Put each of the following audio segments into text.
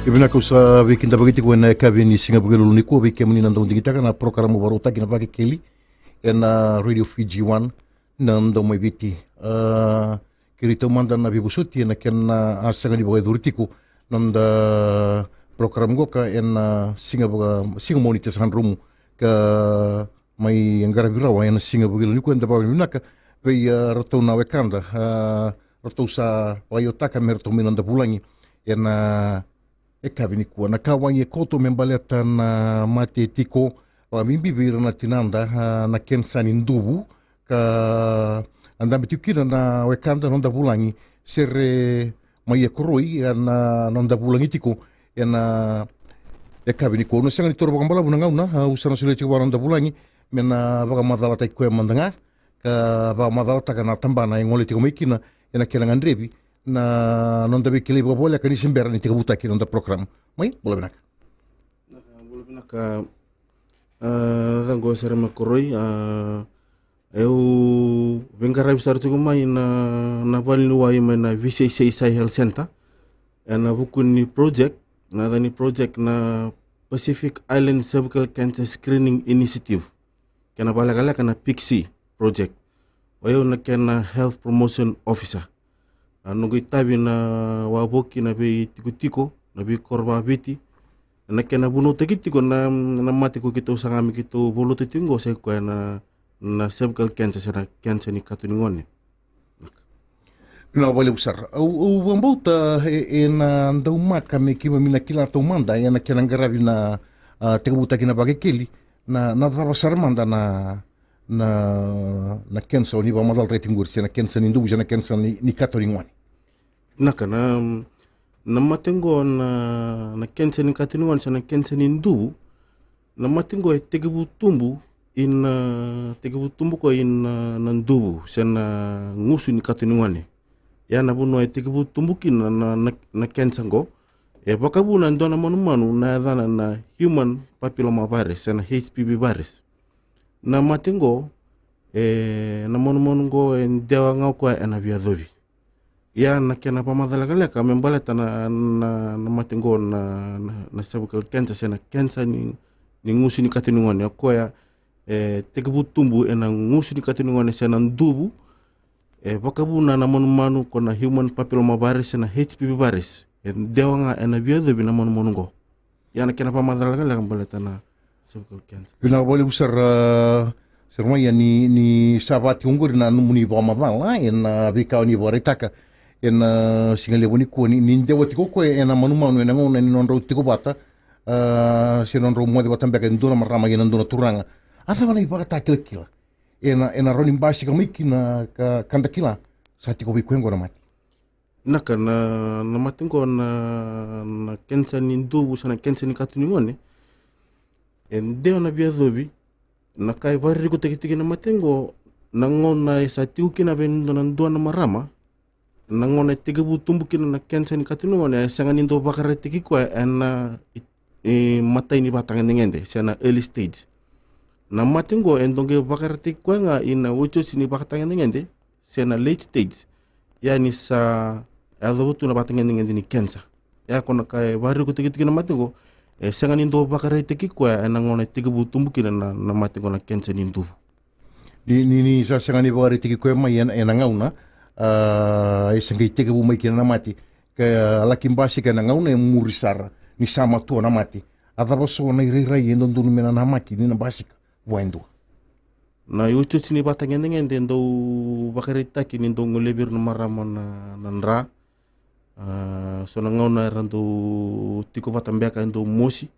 Ibina kau sa weekend bagiti ko na kavini singa bugelo ni ko wiki muni nando ndingita kana programa barota kina vake keli na Radio Fiji 1 nando mai viti kirito manda na vibusuti na kena asanga ni boga durtiko nanda program go ka singa monites handrum ka mai angara virawa singa bugelo ni ko nda ba minaka pe roto na wekanda roto sa waiotaka merto minanda bulangi kavini kua na kawangi koto membaleta na mate tiko wa mimbibira na tinanda na kensani ndubu ka andambe tikira na wekanda nonda bulangi sere mai koroi na nonda bulangi tiko kavini kua no sanga ni toro bakambala bunanga una usana sule tiko nonda bulangi mena baka madala tai koe mandanga ka baka madala taka na tambana ngole tiko maikina kena ngandrebi na nonda bikili boleh kani simbera ni tiga buta ki nonda program mai boleh benaka zango sere makoroi eu vengara bisar tu mai na bali luai mai na VCCI Health Center na bukuni project na Pacific Island Cervical Cancer Screening Initiative kena balagala kana PICSI project eu na kena Health Promotion Officer nungui tabi na waboki na be tiko na be korba biti na kena buno tekitiko na mati ko kita usangami kito bolo titingo se ko na cervical cancer ni katuningon na wale besar o wambauta na ndauma kame kiwa mina kila to manda na kena ngarabi na tebuta kina bagekeli na davasar manda na cancer ni ba madal rating na cancer ni ndubu na cancer ni katuningon naka na matengo na cancer ni katuningon na cancer ni ndubu na matengo tegebu tumbu ko na ndubu sana ngusu ni katuningon ya na buno tegebu tumbu kin na cancer go bakabu na ndona manu na dana na human papilloma virus na HPV virus na matengo na monu go dewa ngau ko na via dobi ya na kena pamadala ka membaleta na matengo na cervical cancer na cancer ni ngusu ni katuningon ko ya tegebu tumbu na ngusu ni katuningon na ndubu bakabu na manu ko na human papilloma virus na HPV virus dewa nga na via dobi na monu go ya na kena pamadala ka membaleta na cervical cancer bina boleh besar sermaya ni sabati ungur na numuni ba madala vika ni boretaka singale boni ko ni ndewa tiko ko manumanu ngona ni nonro tiko bata si nonro mo de batambe ka ndona marama ina ndona turanga asa wala iba ta kila roni bashi ka mikina ka kanda kila sa tiko bi kwengo na mati naka na matingo na cancer ni ndubu sana cancer ni katuningon ndewa na bia zobi na kai vari ko tiki na matengo na ngona sa tiuki na bendo na ndona marama na ngona tegebu tumbuki na cancer ni katuningon sanga ni ndo bakare tiki ko na matai ni batang ngende sana early stage na matengo endonge bakare tiki ko nga ina ucho sini batang ngende sana late stage yani sa adobutu na batang ngende ni cancer ya kona kai vari ko tiki na matengo sanga ni ndo bakare tiki ko na ngona tegebu tumbuki na matengo na cancer ni ndubu ni sa sanga ni bakare tiki ko mai ena ngauna sanga tegebu mai kina na mati ka lakimbasi kana ngauna murisara ni sama tu na mati adaba so na rai ndonu mena na maki ni na basika wendo na yuchu sini batang ngende ndo bakare taki ni ndo ngolebir na marama na nra so na ngauna randu tiko batambeka ndo mosi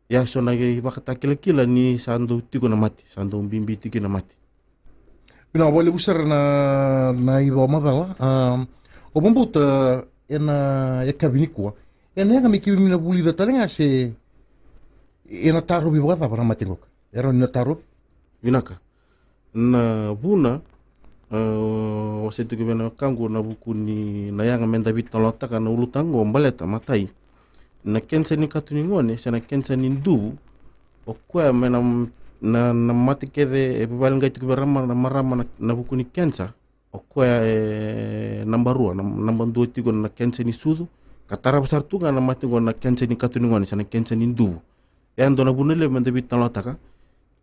ya so na bakata kila ni sandu tiko na mati sandu bimbi tiki na mati bina boleh besar na iba madala o bombuta kavini kua nga miki mina buli da talenga se taro bi bada para matingok era ni taro binaka na buna wasetu ke bena kango na buku ni na yanga menda bitolota kana ulutango mbaleta matai na cancer ni katuningon sana cancer ni ndubu o kwa mena na mati kede balinga itu berama na marama na buku ni cancer o kwa number 2 number 2 tigo na cancer ni sudu Katara besar tu kan mati go na kensa ni katunungan sana kensa ni ndu. Ya ndo na bunele mende bitalo taka.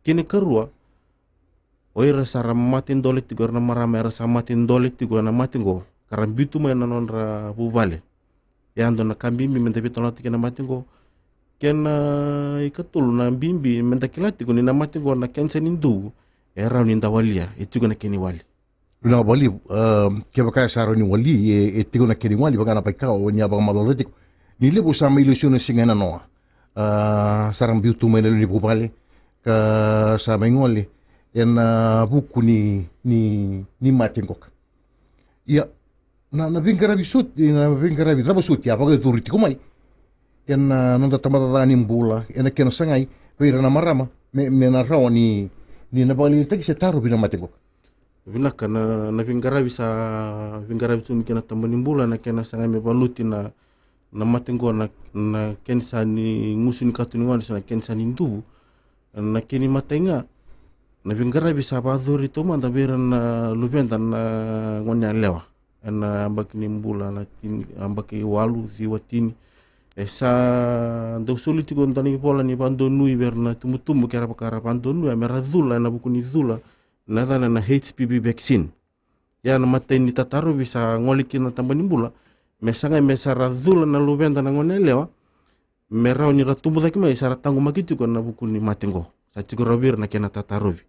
Kini kerua oira sara matin dole tigo na marama era sa matin dole tigo na matin go. Karam bitu mai na nonra bubale. Ya ndo na kambimbi mende bitalo tika na matin go. Kena ikatul na bimbi mende kilati go ni na matin go na kensa ni ndu. Era ni ndawalia itigo na keni wali. Luna wali ke baka saro ni wali e tigo na keni wali baka na paika o ni abang maloletico ni lebo sama ilusione singena noa sarang biutu mai ni bubale ka sa ngole en buku ni matengok ya na vingara bisut na vingara bi dabo sut ya baka turiti ko mai en nonda tamada ni mbula en ken sangai pira na marama me na rawani ni na bali teki se taru bina matengok. Vinaka na vingara bisa vingara bitu kena tambani mbula na kena sangai me baluti na matengo na kensa ni ngusuni katunungan sana kensa ni ndu na keni matenga na vingara bisa baduri to manda bera na lubenta na ngonya lewa na ambaki ni mbula na ambaki walu ziwatini esa ndo soliti go ndani pola ni bandonu iberna tumutumu kera pakara bandonu amera zula na buku ni zula na HPV vaccine ya na matay ni tataro bisa ngolikin na tambani mbula mesanga mesara zula na lubenda na ngonelewa merau ni ratumbu daki mai sara tangu makitu ko na buku ni matengo sa tigorabir na kena tatarobi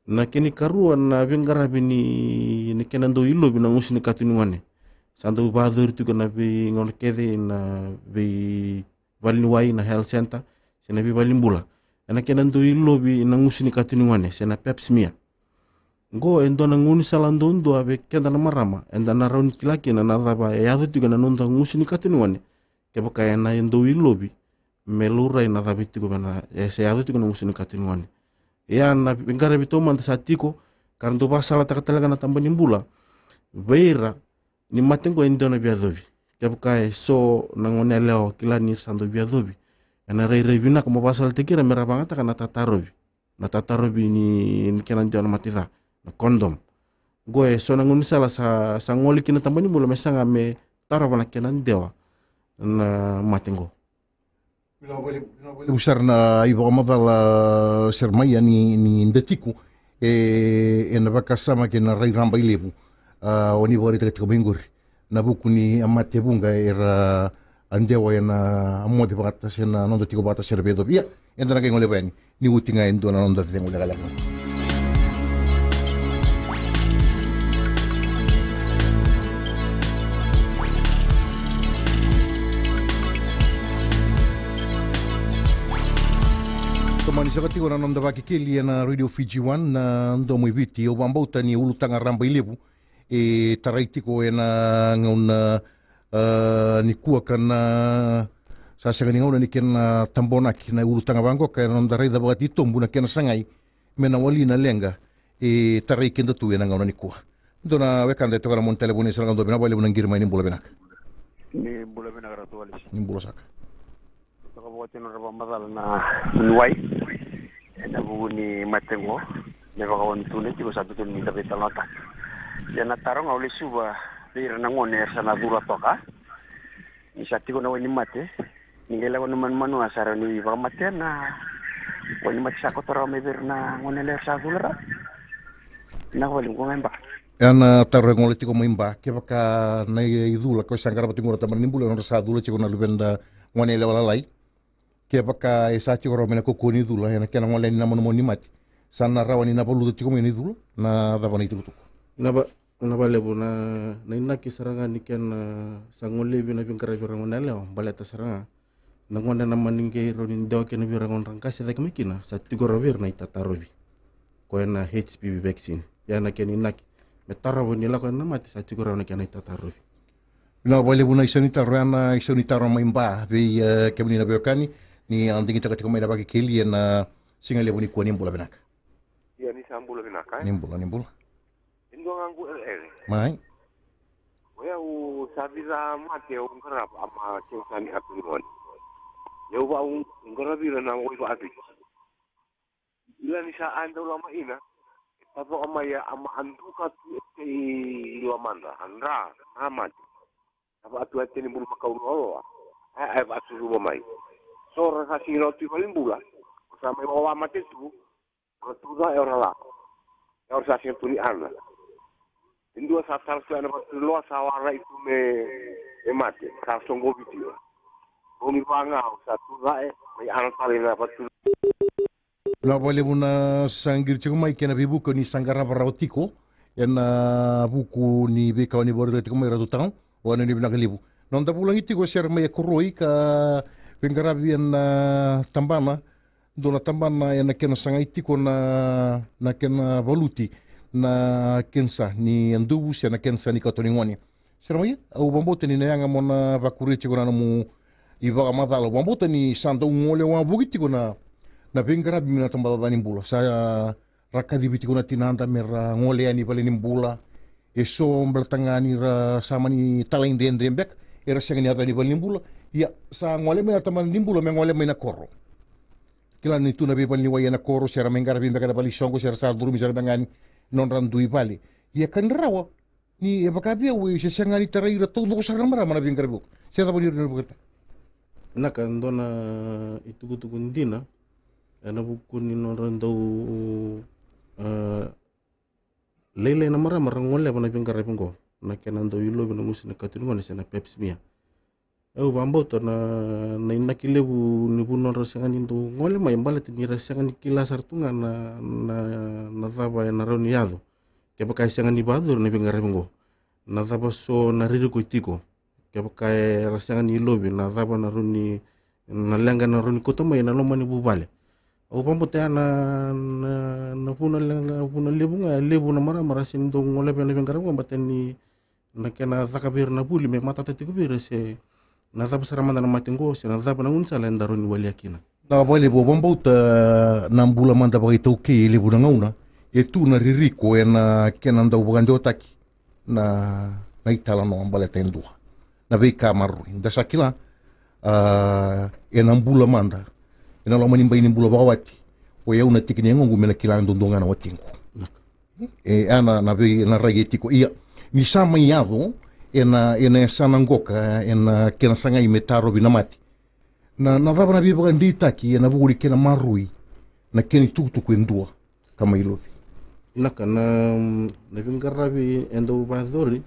na keni karua na vingara bini ni kena ndo ilo bina ngusini katunungane sando badur tu na bi ngolkede na bi valiniwai na health center sena bi valimbula na kena ndo ilo bi na ngusini katunungane sena pep smear go endo na nguni salando ndo abe kenda na marama enda na rauni kilaki na nadaba ya tu na nonda ngusini katunungane ke baka na endo ilo bi melura ina dabi tu na se ya tu na ngusini katunungane ya na vingara bitoma anta satiko karando basala takatalaga na tambani mbula beira ni matengo endo na biadobi kabukai so nangone leo kila ni sando biadobi ana revina kama basal tekira merabanga kana tatarobi ni kenan jona matida na kondom goe so nangone sala sa ngoli kina tambani mbula mesanga me taravana kenan dewa na matengo usar na iba madala sermaya ni ndetiku na bakasama ke na rai ramba ilebu oni bori taka minguri na buku ni amate bunga era andewa na amode bata sena nonda tiko bata serbedo via enda na ngole bani ni utinga endo na nonda tengo la gala. Mani sakati ko na nonda vakikeli na Radio Fiji 1 na ndo mwiviti o bambauta ni ulutanga ramba ilebu taraiti ko na ngauna ni kuaka na sasanga ni ngauna ni kena tambonaki na ulutanga bango ka nonda raida bagati tombu na kena sangai mena wali na lenga tarai kenda tu na ngauna ni kuwa ndo na wekanda to kana mon telefone sala ndo bina bale buna ngirma ni mbula benak ni mbula benak ratu walis ni mbula saka kabupaten Rabamazal na Luwai na buku ni matengo ne bakawan tune tiko satu tun minta betalata yana tarong awli suba bira nangone sana dura toka ni satiko na wani mate ningela ko naman manu asara ni bakamate na wani mate sako tara me bir na ngone ler sa dulra na wali ko memba ana tarong ngole tiko memba ke baka na idula ko sangara patingura taman nimbula no sa dula tiko na lubenda ngone le wala lai ke baka esachi ko romena ko koni dula yana kena ngole ni namono ni mati sana rawani na polu tiko ni dula na dabani tiko na balebo na inaki saranga ni ken sangole bina bingkara birang onale baleta saranga na ngone na maninge ronin daw ken birang on rangkase dak mikina sa tigo rawir na itatarobi ko na HPV vaccine yana ken inaki metarawo ni la ko na mati sa tigo rawna ken itatarobi na balebo na isonita rana isonita roma imba be kemni na beokani ni andingi taka tiko mai na baki keli na singa lebo ni kuani mbula benaka ya ni sambula benaka nimbula indo ngangu mai wea u sabiza mate ungarap ama kensani atungon ya uba ungarabira na ngoi ba api ila ni sa anda ulama ina tapo ama ya ama anduka tu ilua manda andra amat apa atu ate ni bulu makau lo ai atu ru mai so ra si ro tu balimbula sa mai wa mate tu tu da e ora la e ora sa si tu ni ana indua sa sal sa na tu lo sa wa ra itu me mate sa songo video Omi panga sa tu da e mai ana tali na patu la vale una sangir chiko mai kena bibuko ni sangara barawtiko ena buku ni beka ni borda tiko mai ratutang wana ni binakalibu non da pulang itiko share mai koroi ka pengarabi ena tambana dona tambana ena kena sanga itiko na kena voluti na kensa ni andubu na kensa ni katoningoni share mai au bambote ni nanga mona bakuri chiko na mu iba madalo bambote ni sando ngole wa bugitiko na pengara bimina tambada dani bula saya rakadi bitiko na tinanda mera ngole ani pale ni bula eso bertangani ra sama ni talain den dembek era sengani ada ni pale ni bula ya sa ngole mena taman ni bula me ngole mena korro kila ni tuna be pale ni wayana korro sera mengara bimbe kada pali songo sera sa durumi sera bangani non randu ipali ya kan rawa ni e bakabia we se sengani taraira todo ko sara mara mana bingara bu saya taboni ni bukata naka ndona itukutuku ndina ana buku ni noran tau lele na mara ngole pana pingkara pingko na kenan tau ilo bena musi na katunu na sena peps mia au bambo to na inaki lebu ni bu non rasangan into ngole mai mbale ni rasangan kila sartunga na taba na roni yado ke pakai sangan ni badur na pingkara pingko na taba so na riru ko itiko ke pakai rasangan ni lobi na taba na roni na lenga na roni kota mai na loma ni bu bale o pampote na puna lebu nga lebu na mara sin do ngole pena pengara ko bateni na kena zakabir na buli me mata tati ko bire se na tapa saramanda na matengo se na tapa na unsa la ndaro ni wali akina na vale bo bambota na mbula manda ba ito ke lebu na ngauna e tu na ririko e na kena ndau bagando taki na itala no ambale tendua na vei kamaru inda sakila e na mbula manda ina lo manimba ini bula bawati o ya una tikini ngongu mena kilang dondonga na watingku e ana na ve na ragetiko ia ni sama iado ena sanangoka ena kena sanga i metaro binamati na vabra bi bandi taki ena buri kena marui na keni tutu kwendua kama ilovi naka na vingarabi endo badori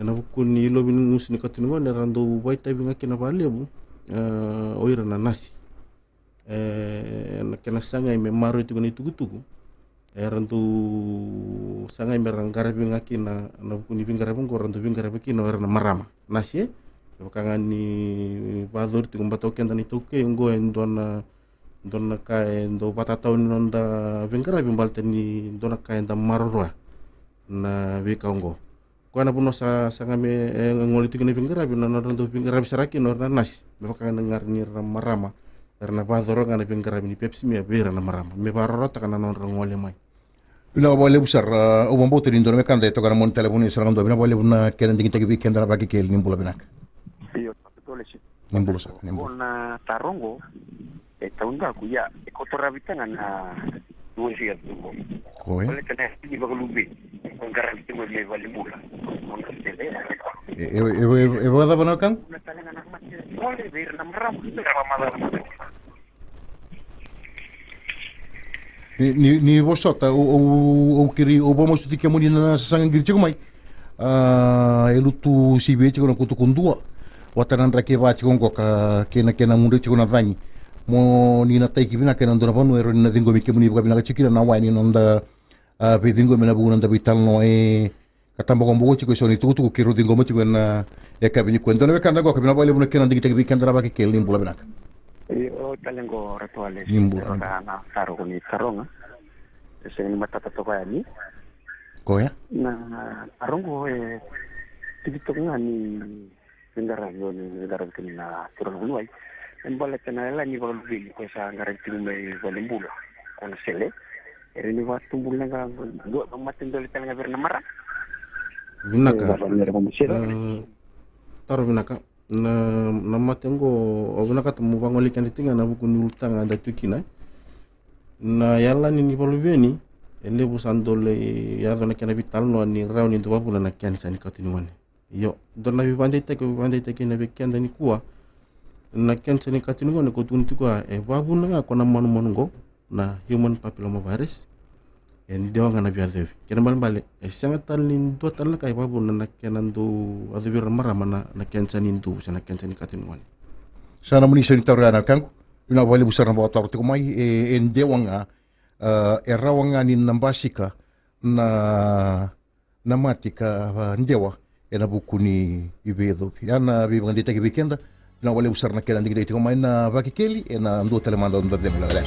ena bukuni ilovi ngusini katunwa na rando baita binga kena balebu oira na nasi na kena sanga i me maru itu kuni tugu rantu sanga i merang garabi ngaki na kuni bingarabi ko rantu bingarabi kino era na marama nasi bakangani bazor tu kumbato kenda ni toke ngo endona kae ndo batata nonda bingarabi mbalte ni ndona kae nda marorwa na bikaongo ko na puno sanga me ngoli tu kuni bingarabi na rantu bingarabi saraki no na nasi bakangani ngarni marama karena bazoro ngana pingkara ni pepsi mi abira na marama me baroro ta kana non rangole mai ina bole busar o bombo te indone kanda to kana mon telefoni sarang do bina bole buna kenen dingi tagi weekend na bagi kel nimbula binak iyo tole si nimbula sa na tarongo e taunga ku ya e kotorabitanga na nuisi atuko ole kana ni bagalubi con garanti mo me valimbula mon tele e vada bana kan na talanga na mati ole ver na marama madara ni vosota o kiri o vamos tu que moni na sanga ngir chiko mai elu tu sibe chiko na kutu kundua watanan rake va chiko ka kena mundu chiko na vani mo ni na taiki bina kena ndona vanu ero na dingo mi ke muni bina chikira na wani nonda pe dingo mena bu nonda vital no e katambo kombo chiko so ni tu kiro dingo mo chiko na e ka bini kwendo na kanda go ka bina bale buna kena dingi tagi kenda ba ke kelin bula bina o talengo rituales Nimbura. na taro ni taronga ese ni matata to ni koya na tarongo tigito ngani ngara yo ni ngara kina tiro ngoi embale tena la ni balu bi ko sa ngara tinu me valimbula kon sele ni wa tumbul nga do matin dole tena verna mara binaka taro binaka na matengo obunaka tamu bangoli kan tinga na buku ni utanga da tukina na yalla ni polubeni ele busandole ya zona kana vital no ni rauni ndo babula na kiani sani katini wane Yo dona vivande take na vekenda ni kuwa na kensa ni katinungo na kutunti kwa babu nga kona manu go na human papillomavirus en dewa nga na biadevi kena bale sangatal ni do tal kai babu na kenando adevir marama na kensa ni ndu sana kensa ni katinungo sana muni seni taurana kangu ina wale busara mo taru te mai en dewa nga rawanga ni nambasika na matika ndewa ena buku ni ivedo ana vi bangandita ke weekenda na wale usar na kela ndigite ko mai na vakikeli ena ndo telemanda ndo demo la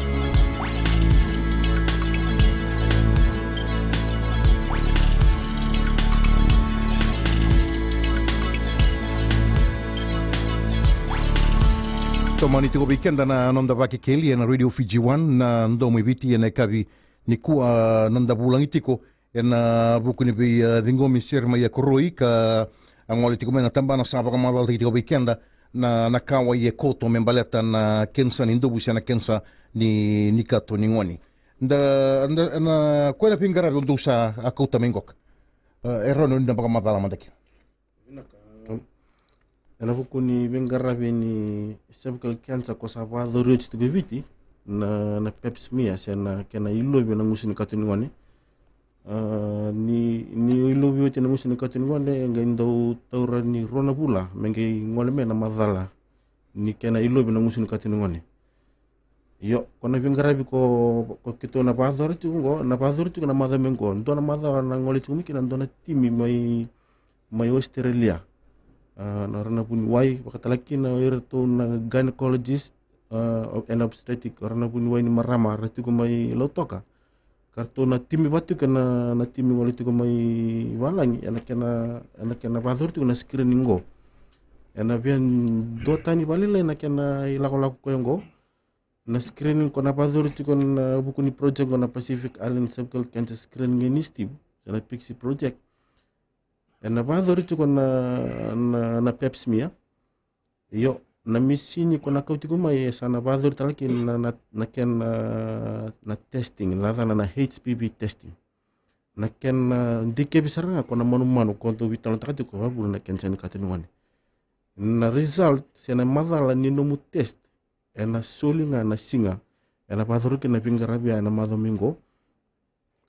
tomani tiko weekenda na nonda vakikeli ena Radio Fiji 1 na ndo mwiviti ena kavi ni kuwa nonda bulangitiko ena buku ni bi dingomi sirma ya koroi ka angole tiko mena tambana sapa kama dal tiko weekenda na kawa ye koto membaleta na kensa ni ndobu sana kensa ni kato ni ngoni nda na kwela pingara ndo sa akota mengok errono nda baka madala mandaki ena buku ni bengara ni cervical cancer ko sa va do rich to viti na pepsmia sana kena ilo na ngusin kato ni ngoni ni lobi wote na musini katin ngone ngaindo taura ni rona bula mengi ngole me na madala ni kena ilobi na musini katin ngone yo kona vingarabi ko kito na pador tu ngo na pador tu na madha mengo ndo na madha na ngole tu mikina ndo na timi mai Australia na rona puni wai bakatalaki na irto na gynecologist and obstetric rona puni wai ni marama ratu ko mai lotoka kartu na timi batu kena na timi ngoli tu mai walangi ana kena bathur tu na screening go ana bian do tani balile na kena ilako ko ngo na screening ko na bathur tu na buku ni project na Pacific Island Cervical Cancer Screening Initiative na Pixie project ana bathur tu na pepsmia yo na misini kona kauti mai sana bathur talaki na ken na testing na HPV testing na ken dike bisaranga kona manu konto vital takati ko babu na ken sen katinwani na result sena madala ni nomu test ena solinga na singa ena bathur kena pingarabia na madomingo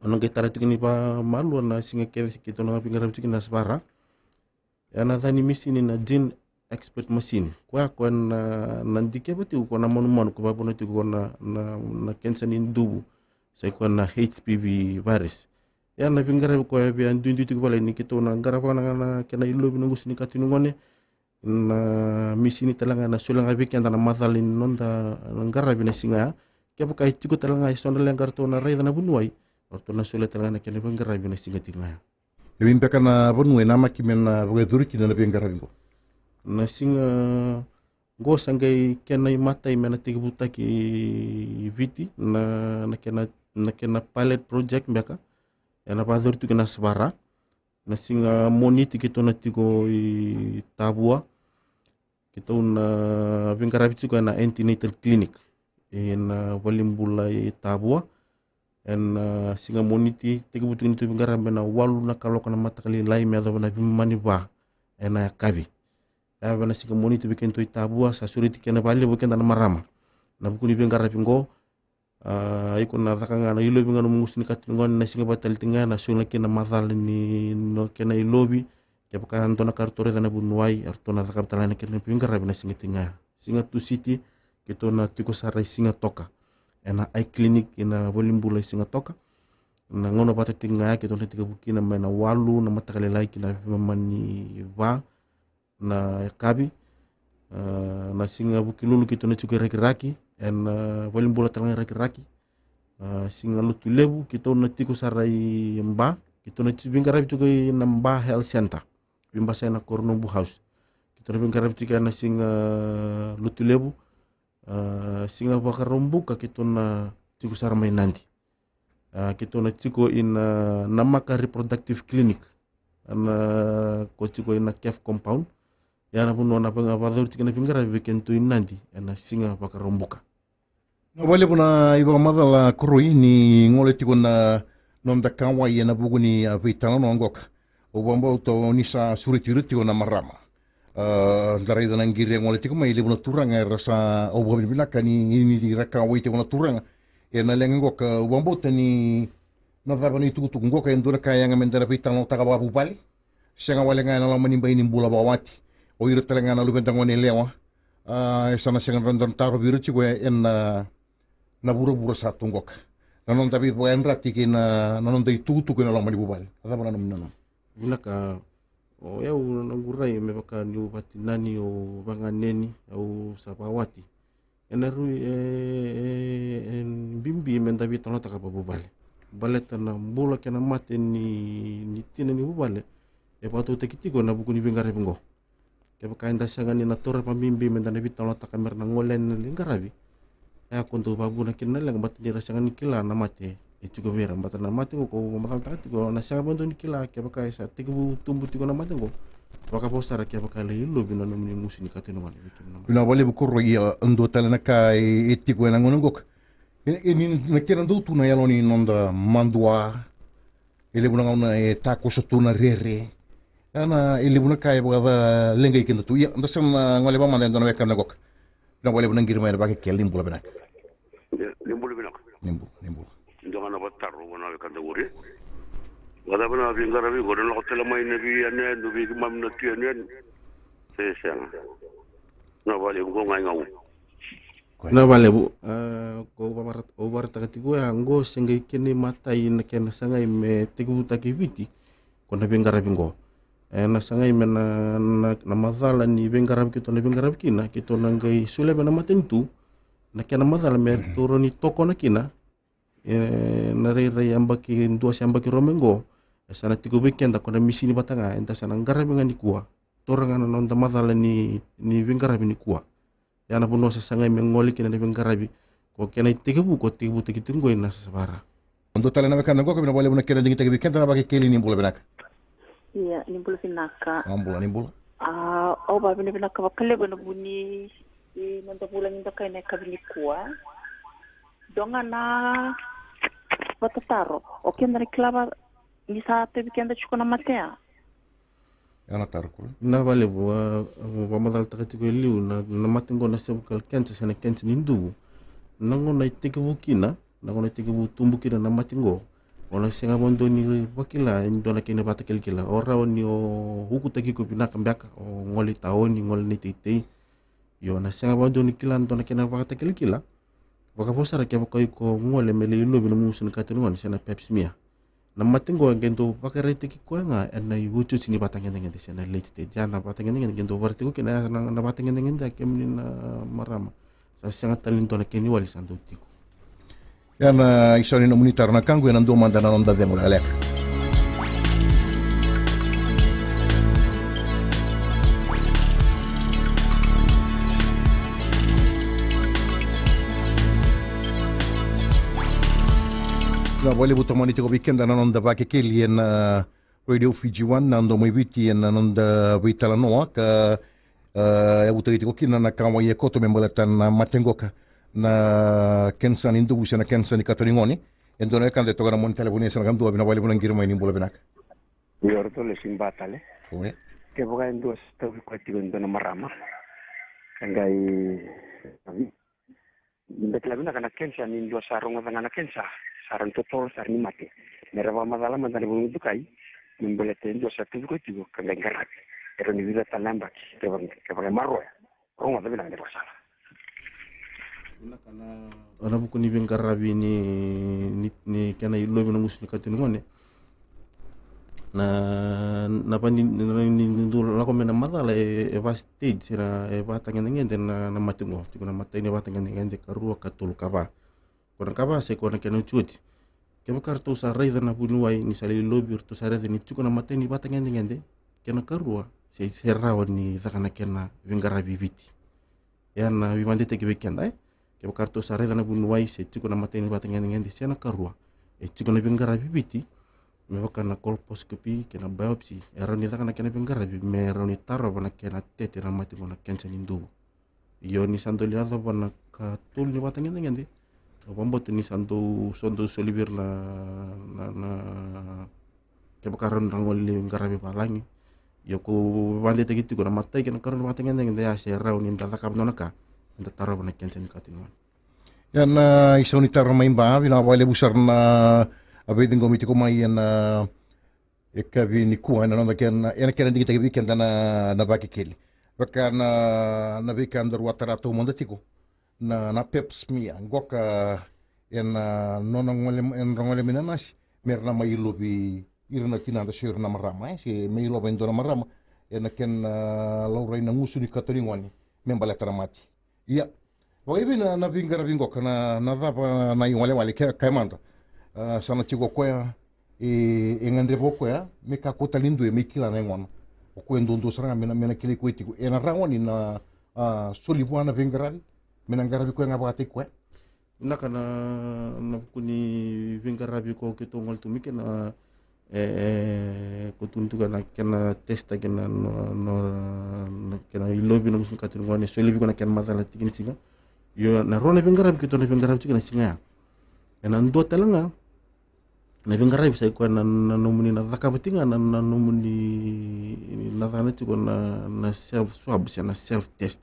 ono getara tikini pa malu na singa kesi kito na pingarabia tikina spara ena thani misini na gene expert machine kwa nandike bati ko na manu ko babu ti ko na cancer ni dubu sai ko na HPV virus ya na pingara ko bi an dundi ti ko bale ni kito na garapa na kena ilo binungus ni katinu ngone na misini talanga na sulanga bi kenda na mathalin nonda ngara bi na singa ke pa kai tiko talanga isonda lang karto na rai na bunwai orto na sule talanga na kena bangara bi na singa tinga e impeka na bunwe na makimena bugeduri kina na bengara ngo na singa go sangai kena matai mena tibuta ki viti na kena pilot project mbeka na bathur tu kena svara na singa moniti kito na tigo i tabua kito na bingarabi tu na antenatal clinic na walimbula i tabua singa moniti tibutu ni tu bingarabi na walu na kalau kana matakali lai me na bimani ba na kabi na singa moniti bikin tu tabua sa suriti kena bali bukan na marama na bukuni bingarabi ngo iko na takanga na ilobi ngano musni katingon na singa batal tinga na sunga kena mathal ni no kena ilobi ke pakan to na kartore na bunwai arto na takap talana kena bingarabi na singa tinga singa tu city kito na tiko sarai singa toka ena eye clinic ina walimbula singa toka na ngono bata tinga kito na tiga bukina na walu na matakali lai kina mamani va na kabi na singa bukilulu kito na chuke raki en walimbula talanga raki singa lutu lebu kito na tiko sarai mba kito na bingarabi chuke na mba health center bimba sa na Kornombu house kito na bingarabi chuke na singa lutu lebu singa bakarombu ka kito na tiko saramay nanti kito na tiko in namaka reproductive clinic na ko tiko in na KEF compound yana puno na pangabador tiko na bingarabi bikentu in nanti na singa bakarombuka na wale puna iba madala kuroi ni ngole tiko na nonda kawa na bugu ni vitala no ngoka o wamba to ni sa suriti-riti o na marama. Darai dana ngiri ngole tiko mai le bona turanga e rasa o bobi binaka ni raka waite bona turanga. E na lenga ngoka wamba tani na dava ni tuku ngoka e ndura kaya nga mendara pita no taka wapu pali. Senga wale nga na lama nimba ini mbula bawati. O ira talenga na lubenta ngone lewa. E sana senga randan taro biruti ko na bura-bura sa tunggok. Nanon tapi po rati ki na nanon tay tutu ko na lang manibubal. Ada mo nanon nanon. Binaka o yau nangurai me baka ni upati nani o banganeni au sapawati. Enaru en bimbi men tapi tono taka babubale. Baleta na bola kena mate ni tina ni bubale. E patu tekitiko na buku ni bengare bengo. Ke baka enda sangani na tora pambimbi men tapi tono taka merna ngolen lingarabi. Ya kuntu babu na kinala ng bata nira sangan nikila na mate itu ko vera bata na mate ko makal takati ko na sangan bantu nikila kaya baka sa tigu tumbu tigo na mate ko baka posara kaya baka lilo bina na muni musi ni katinuan bina wale bukur ya ndo tala na kai etiko na ngonongok ini nakira ndo tu na yaloni nonda mandua ele buna ngona e tako sotuna rere ana ele buna kai baka lenga ikinda tu ya ndasam ngole ba manda ndo na wekam na gok na wale buna ngirma ba ke kelim bula benak Nimbul. Jangan apa taruh mana kata uri. Wala bana bingarabi goren lo hotel mai nabi ane nabi mam nati ane. Sesang. Na wale ko ngai ngau. Na wale bu ko barat takati ko anggo sengai kini matai na kena sangai me tigu takiviti ko na bingarabi ngo. Na sangai me na mazala ni bingarabi kito na bingarabi kina kito nangai sule bana matentu. Na kena madala me toro ni toko na kina na rei ambaki dua si ambaki romengo sana tigo weekend ako na misi ni batanga enta sana ngarabi nga ni kuwa toro nga na nonda madala ni bingarabi ni kuwa yana puno sa sangay me ngoli kina ni bingarabi ko kena tigibu tigitingo na sa sabara Untuk tala na mekan ko kami boleh muna kena dingi tagi weekend na bagi keli ni bola benak iya ni bola sinaka nimbul au ba bini binaka bakale bana buni nanda bulan inda kay na kabilikua donga na batataro okay na reklama ni sa te weekend chuko na matea yana tarko na vale wa madal takati ko liu na matingo na sebukal kensa sana kensa nindu nango na itikibu kina nango na itikibu tumbukina na matingo ona senga bondo ni wakila ndo na kina batakil kila ora oni o huku taki ko pinaka mbaka o ngoli taoni ngoli ni titei yo na senga bondo ni kila ndo na kina batakil kila baka posara kya baka ko ngole mele ilo bina musun katinuan sana pepsi mia na matingo gendo baka rete ki ko nga na yuchu sini batangen dengan sana late stage jana batangen dengan gendo warti ko kina na batangen dengan da kemni na marama sa senga talento na kini wali santo tiko yana isoni no munitar na kangu na ndo manda na onda demo alek na wale buto mani tiko weekend na nonda ba ke keli na Radio Fiji 1 na ndo mwiviti na nonda vitala noa ka ya buto tiko kina na kama ye koto membalatan na matengoka na kensan indu busa na kensan ni katoringoni endo na kan de togara mon telefoni sana kan duwa bina wale bunan girma ni bola benak yorto le simbatale oe ke boga endo sto ko tiko ndo na marama kangai betla bina kana kensan ni ndo sarunga na kensa saran toto sarni mate merava madala mandani bulu dukai membelete ndo sa tiko tiko kangai garat pero ni vida talamba ke boga marro runga bina ni pasala ana buku ni bengarabi ni kana ilo bina musu katun ngone na pandi ni ndur la ko mena madala e va stage era e va tangen ngende na matungo tiko na matene va tangen ngende karua katul kava kona kava se kona kena chuti ke bakar tu sa raida na bunuai ni sali lobir tu sa raida ni tiko na matene va tangen ngende kena karua se serrawa ni takana kena bengarabi biti yana vimande te ke weekend ke bakarto sare dana bunuai se tiko na mateni batengen ngende sena karua e tiko na bengara bibiti me bakana colposcopy ke na biopsy era ni takana kena bengara bi me era ni taro bana kena tete na mati bona kensa nindu yo ni santo liado bana ka tul ni batengen ngende o bombo ni santo sondo solibir na ke bakaran rangol li ngarabi palangi yo ko wande te gitu ko na matai ke na karon matengen ngeng ya se raw ni ndata kap nonaka nda taro na kensen katin wan yan isoni taro mai ba vina wale busar na abedin gomiti ko mai yan eka vini kuha na nonda ken ena ken ndiki tagi weekend na baki keli baka na weekend ro watara to monda tiko na peps mia ngoka en nona ngole minanas merna mai lobi irna tinanda sir na marama si mai lobi ndona marama en ken laura ina ngusuni katoringwani membala taramati iya waibi na vingara vingoka na dapa na ingole wale kaimanda sana tigo koya ngandre bokoya me ka kota lindu e me kila na ngwana ko ndondo sara mena kile ko etiku ena rawani na solibwana vingaravi mena ngaravi ko ngabati ko naka na kuni vingaravi ko ke tongol tumike na ko tuntuga na kena testa kena no kena ilobi no musun katin ngone solibi ko na kena matala tikin singa yo na rona vingaravi ke to na vingaravi tikina singa ena ndo talanga na vingaravi sai ko na nomuni na zakabatinga na nomuni na zanati ko na self swab na self test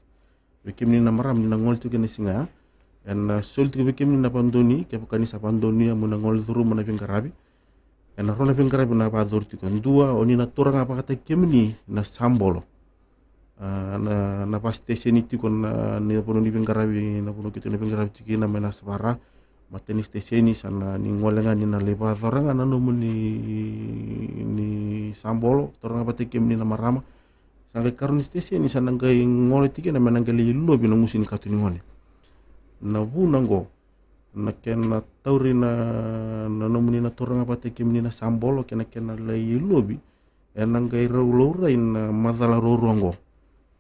bekimni na maram na ngol tu kena singa en sol tu bekimni na pandoni ke pakani sa pandoni mo na ngol turu mo na vingaravi en rona vingaravi na ba dorti kan dua oni na toranga apa kata kemni na sambolo na paste seniti kon na ni pono ni vingaravi na pono kitu ni vingaravi tikina mena sabara mateni steseni sana ni ngolenga ni na leba toranga na no ni sambolo toranga apa kemni na marama sangkai karun steseni sana ngai ngole tikina mena ngali lobi no musin katuni ngone na bunango na kena tauri na nomuni na toranga pate kimni na sambolo kena lay lobi enang gai raulo na madala rorongo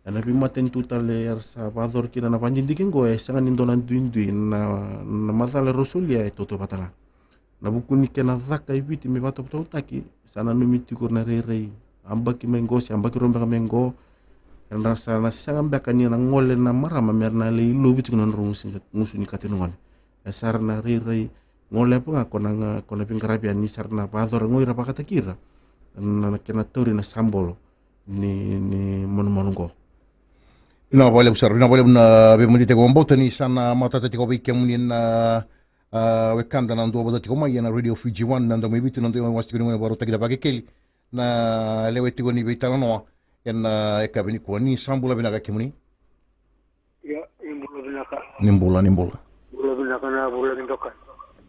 ena bimaten tutale arsa bador kina na panjindikin go sangan indonan duindui na madala rosulia toto patanga na bukuni kena zaka ibiti me bato taki sana numiti ko na rerei ambaki mengo si ambaki romba mengo ena sana sangan bakani na ngole na marama merna lay lobi tikon musuni katinungan sarna rirai ngole pa kona pingkarabi ani sarna bazor ngoi rapa kata kira na kena tori na sambolo ni mon ina wale besar ina wale na be mundi te gombo tani sana mata te ko bike munin na wekanda na ndo bodati ko mai na radio Fiji 1 na ndo mebiti ndo wasti ko ngone baro takida bage keli na lewe tigo ni betala no en ekabini ko ni sambula binaga kemuni ya imbulo binaka nimbola kana bula bindoka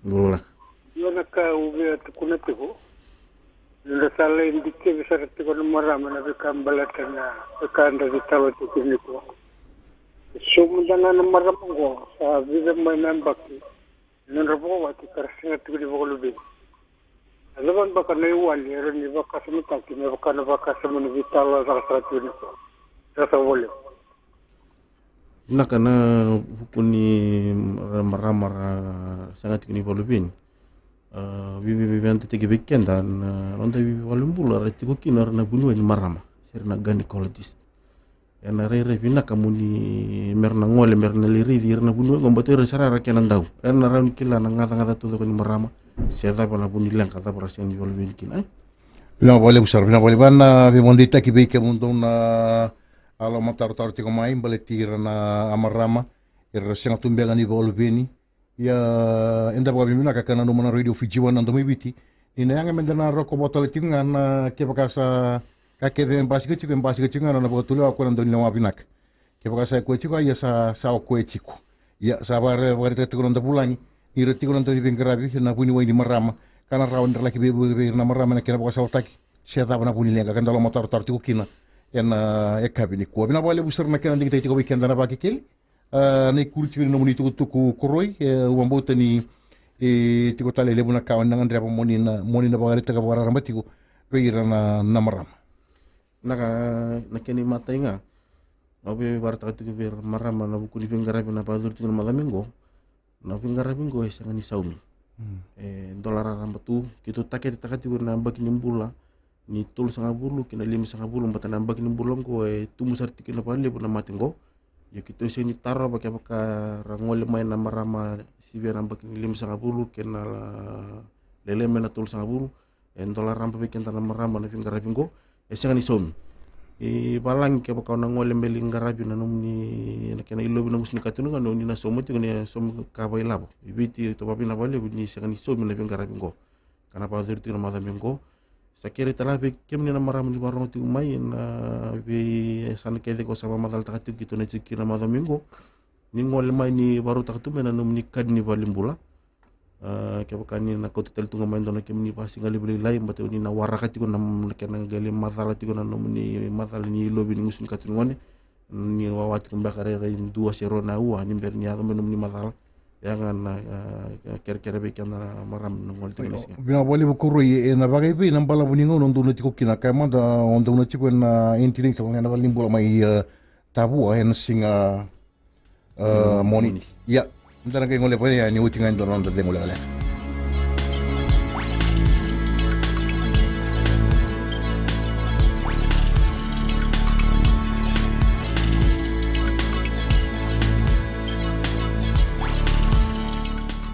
Gula. Yona ka ube tukunete ko nda sala indike bisarate ko marama na bekambala kana bekanda ditawa tukuniko sumudana na marama go sa vive mai nambaki nrabo wati karsinga tukudi bolubi alaban baka nei wali ni baka sumutaki ne baka na baka sumuni vitala sa stratuniko sa wole Nakana hukuni maramara sangat kini volubin. Vivi ante tege weekend dan onda vivi walumbula reti ko kinar na bunu ni marama serna gynecologist. Yana rere vina kamuni merna ngole merna liri dirna bunu ngombote resara kenan dau. Erna raun kila na ngata tu ko ni marama. Seda bana bunu lang kata perasian di volubin kin. Vina boleh besar vina boleh bana vi mondita ki be ke mundo na alo matar tiko mai baletir na amarama senga tumbela ni volveni ya enda babi mina kakana no mana radio Fiji 1 ando mibiti ina yanga mendana roko botol tinga na ke bakasa kake de mbasi ke na botulu ako ando ni wa binak ke bakasa ko chiko ya sa ko chiko ya sa bare te ko ndo bulani ni reti ko ndo ni bengrabi na buni wa ni marama kana rawan laki be na marama na ke bakasa taki seta bana buni lenga kan dalo matar tiko kina en ekabini ko bina wale busar na kena ndiki tiko weekend na baki kel na kulti no muni tuku koroi wambota ni tiko tale lebu na kawan ngan repa moni na bagari taka bara rambatiku peira na maram na keni mata inga obe barta tiko ber maram na buku di pinggarabi na pazur tiko malamingo na pinggarabi esangani saumi dolar rambatu kitu take takati na baki nimbula ni tol sanga bulu kina lim sanga bulu mbata namba kini bulong ko tumu sarti kina pali puna matingo ya kito seni taro baka rangole mai na marama sibia namba kini lim sanga bulu kina lele mena tol sanga bulu ndola rampa bikin tanah marama na pingarabi ngo sengan isom balang ke baka nang ngole mbeli ngarabi na numni na kena ilobi na musin katunungan no ni na somo ti ne som ka bai labo ibiti to papi na bale ni sengan isom na pingarabi ngo kana pa zerti na madami ngo sakere talabe kemni na marama di barong ti umay na bi san kede ko sama madal takati gitu na ciki na madami ngo ni ngole mai ni baru takatu mena numni kadni balimbula kaya kani na kau titel tunga main dona kemni pasi ngali beli lain bate ni na warakati ko nam kena gali matala ti ko na nomni matala ni lobi ni musun katun ngone ni wawat ko bakare rain 2-0 na uwa ni berni ado nomni matala yangan kere-kere be kana maram ngol ti nasi bina boli bukuru ye na bagay pe nang bala buningo non dono ti ko kina kaya manda on dono ti ko na intiling sa ngana balimbola mai tabu hen singa moniti ya ndara kay ngole pa ya ni utingan dono ndo de ngole wala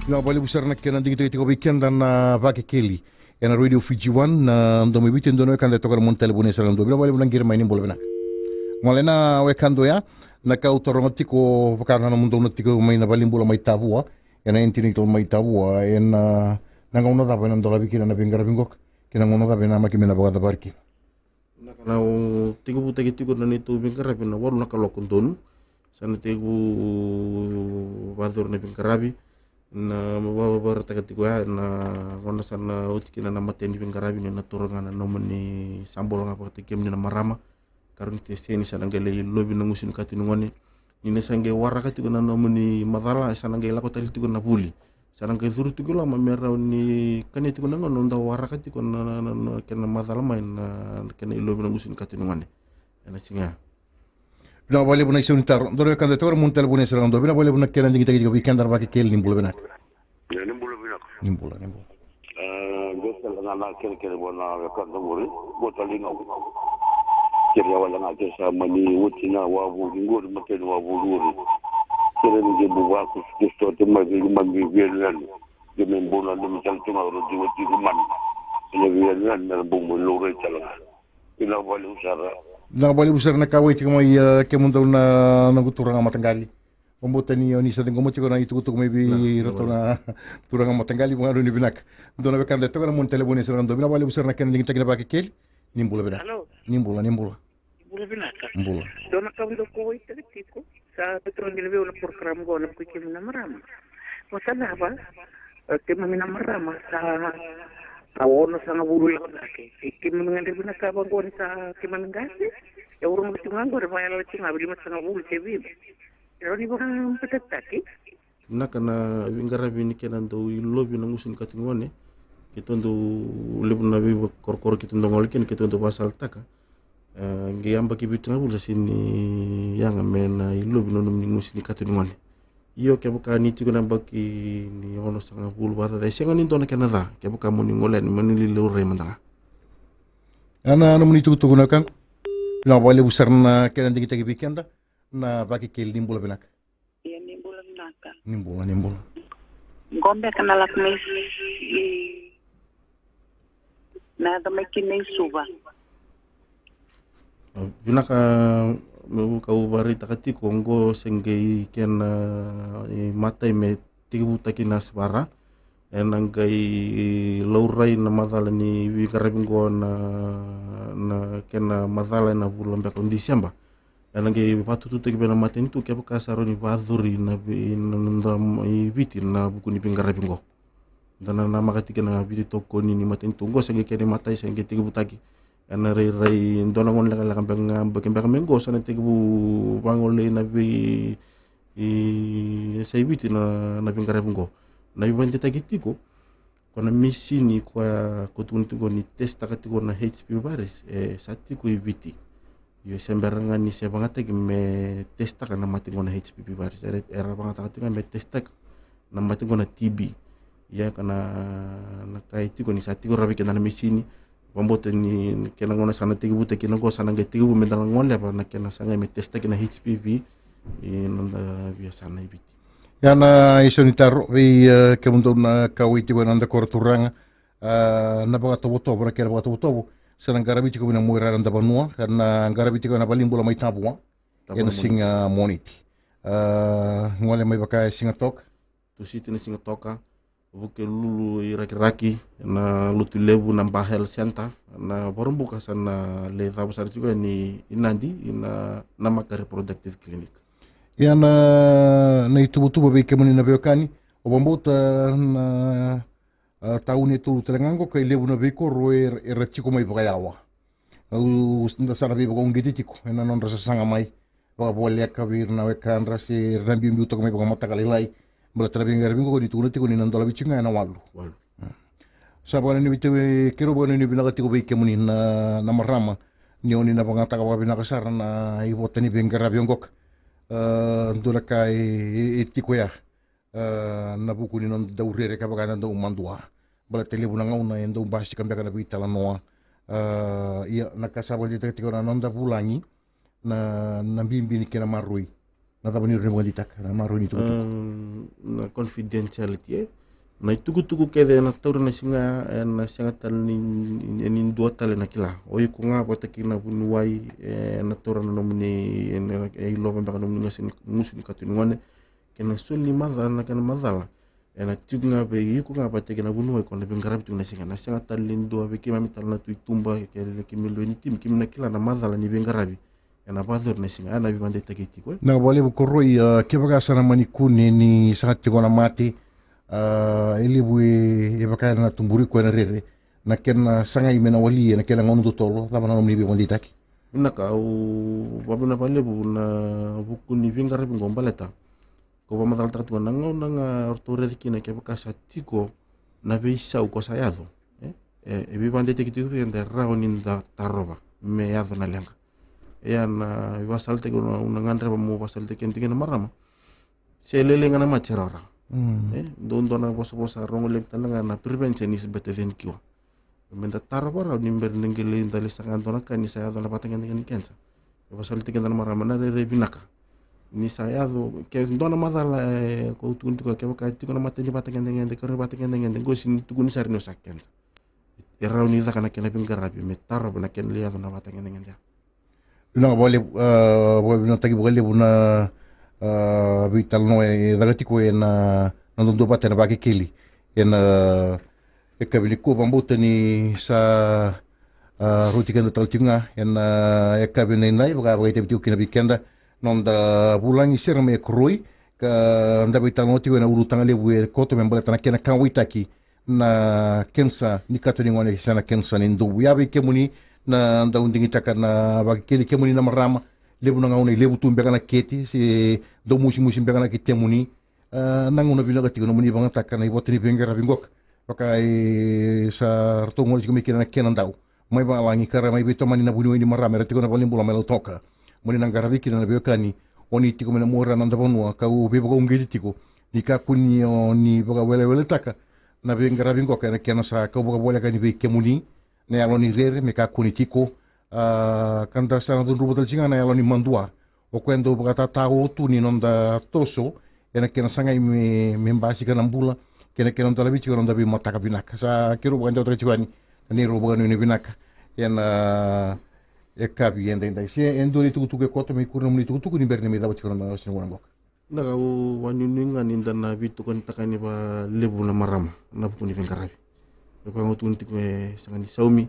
na bali busar na kena dingito ito weekend na vakekeli na radio Fiji 1 na ndo mebiti ndo no kanda tokar mon telefone sa ndo bali bulang girma ini boleh Malena wekando ya na kau torongati ko karena na mundo nati ko may nabaling bola may tabua na intini to may tabua na nangauna dapat na dola bikin na bingara bingok kinangauna dapat na makimena bagada barki na tigo buta gitu na nito bingara na waru na kalokon donu sana tigo badur na bingarabi na mababar takati ko na wana sana utikina na maten di bingarabi na turangan na nomani sambol nga pagtikim ni na marama karun teseni sana ngale lobi na ngusin katinungone ni sange warakati ko na nomani madala sana ngale ko tali ko na buli sana ngale zuru ko la mamera ni kaneti ko na ngono nda warakati ko na kena madala main na kena lobi na ngusin katinungone na singa bina bali buna isun tar dore kan de tor muntel bune serang do bina bali buna kena dingi tagi weekend dar baki kel nimbul benak nimbul gosal na kel bona kan do muri botali ngau kira wala nga kesa mani wutina wa bu ngor maten wa bu luri kira ni bu wa ku sto te magi magi vienan de men bona de mital tunga ro di wati man ni vienan na bu mu luri chala ina wala usara na bali busar na kawai tika mai ke mundo na guturang matanggali pembuatan ni sa tingko mo chiko na itukutuk may bi rato na turang matanggali mga ni binak ndo na bekanda to kana mon telefone sa ndo bina bali busar na ken ding tagina baki kel nimbula binak nimbula Binaka. Nimbula Dona kau ndo ko itetiko sa petron dilbe una program go na kuki na marama wasala ba ke mamina marama sa awono sa ngabulu la ke ke mamina binaka ba go sa ke mamingasi ya urung bitungango re mayala tinga bili masanga bulu tebi pero ni bang petataki nakana wingara bini kenan do lobi na ngusin katingone kitondo lebuna bi korkor kitondo ngolken kitondo basal taka ngiyamba kibitna bula sini yang mena lobi no num ngusin katingone iyo ke buka ni tigo baki ni ono sanga bulu bata dai senga ni dona kenada ke buka moni ngolen manili lure mandanga ana muni tukutuk na kan na bali busar na kena dingi tagi weekend na baki kel nimbula binak ya nimbula binaka nimbula ngombe kana lakmes na da makinay suba binaka mau kau bari takati kongo sengai kena matai me tigu takina sebara enanggai laurai na mazala ni wikarabingo na kena mazala na bulan ba kondisi amba enanggai patu tu tagi bena maten tu kaya kasaro ni bazuri na biti na buku ni pingarabingo dan na makati kena biti toko ni maten tu ngo sengai kena matai sengai tigu tagi ana rai ndona ngon la kambang bakembang mengo sana tigu bangole na bi sai biti na pingarabingo na ibanje tagitiko kona misini kwa kutuntugo ni testa katiko na HP virus sati ko ibiti yo sembarangan ni se bangata me testa kana matingo na HP virus era bangata katiko me testa na matingo na TB ya kana na kaitiko ni sati ko rabi kana misini pambote ni kena ngona sana tigu bute kena ko sana ngai tigu me dang ngole ba na kena sanga me testa kena HPV nanda biasa na ibiti yana isonitar vi ke mundo na kawiti wana nda korturanga na baga tobo na kera baga tobo sana garabiti ko na moira nda banua karena garabiti ko na balimbola mai tabua ena singa moniti ngole mai baka singa tok tu siti na singa toka buke lulu iraki na lutu lebu na bahel center na borumbuka sana le tabasar juga ni inandi ina namaka reproductive clinic ya na itubutuba be kemani na beokani o bambota na tauni tu telengango kai lebu na beko roer eratiko mai bagayawa au nda sana be bagong gititiko ena non rasa sanga mai baga boleh kabir na wekan rasi rambi mbiuto mai baga mata kalilai bala trabi ngarbingo ko dituna tiko ni nandola bichinga na walu sabana ni bitewe kero bana ni binaga tiko be kemani na marama ni oni na bangata ka binaga sar na ibota ni bengara biongok ndura kai tiko ya na buku ni non daurere ka baga na mandua bala tele bunanga una endo basi kambia kana bitala noa ia na kasaba dita tiko na nonda bulangi na bimbi ni kena marui na tabani remo ditak na marui ni tu na confidentiality na tuku kede na taur na singa tal ni dua tal na kila oi ku nga pata kina bunuai na taur na nomni e lo ba no ngasin musun katunwane kena suli madala na kena madala ena tukunga be ku nga pata kina bunuai kon le bengarab tu na singa tal lin dua be kima mital na tu tumba kele kimilo ni tim kimna kila na madala ni bengarabi ena badur na singa ana bibande takiti ko na bole bu koroi ke baga sana mani kune ni sahat tiko na mati ele bue e baka na tumburi ko na rere na kena sanga imena wali na kena ngonu tolo tama na nomni bibande taki naka u babu na pale bu na buku ni bengarabi ngombaleta ko ba madal tatu na nga ortore dikina ke baka satiko na beisa u ko sayado e bibande takiti ko ende raonin da taroba me yado na lenga na basalte ko una ngandre ba mo basalte ken tingena marama selele ngana macerara don na bosa rongole tanga na prevention is better than cure menda tarabara nimber ngele ndale sangan dona kan ni saya dona patengen dengan kensa basalte ken marama na rebinaka ni saya do ke dona madala ko tuntu ko ke ka tiko na mateni patengen dengan de ko patengen dengan go sin tukuni sarno sakkensa rauni da kana ken bingarabi me taraba na ken liya dona patengen dengan dia no boleh no tagi boleh buna vital no dagati ko na nando bate na baki kili e kabini ko bambuta ni sa ruti kenda taltinga e kabini nai baga baga te kina bikenda nonda bulangi ser me kroi ka nda vital no tigo na urutanga le bue koto membala tana kena kawitaki na kensa ni katani ngone sana kensa ni ndu ya be kemuni na nda undingi taka na bakeli kemuni na marama lebu na ngauna lebu tumbe kana keti si do musi mbeka na kitemuni na nguna bina katigo muni banga taka na ibotri bengera bingok baka sa rto ngoli kemi kina na kenan dau mai ba langi kara mai beto mani na buni ni marama retigo na balimbola melo toka muni na ngarabi kina na bekani oni tiko mena mora na ndabonwa ka u bebo ko ngedi tiko ni ka kuni ni baka wele taka na bengera bingok na kena sa ka baka wele ka ni be kemuni na yaloni rere me ka kuni tiko kanta sana dun rubutal singa na yaloni mandua o kwendo baka tao tu ni nonda toso ena kena sanga me mbasi kana mbula kena nonda labi chiko nonda bi mataka binaka sa kero baka ndota chiwani ni robo ni binaka ena e kabi enda si endori tuku ke koto me kurno ni tuku ni berne me dawo chiko nonda sino ngok na ka wanyuninga ni ndana bitu kan takani ba lebu na marama na bukuni bengarabi ko ngotunti ko sangani saumi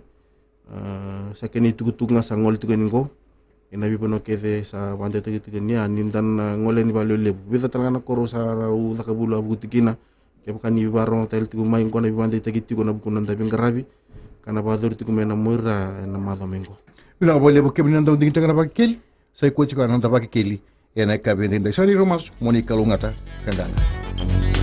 sakeni tukutunga sangol tukeningo inabi pono kede sa wande tukenia nindan ngole ni balio lebu bita talana koro sa u zakabulu abutikina ke bukani baro tel tu mai ngona wande tekiti ko na bukunan tabi ngarabi kana badur tu kumena moira na madomengo bila boleh buke binanda unding tanga bakeli sai ko chika nanda bakeli ena ka bende sari romas monika lungata kandana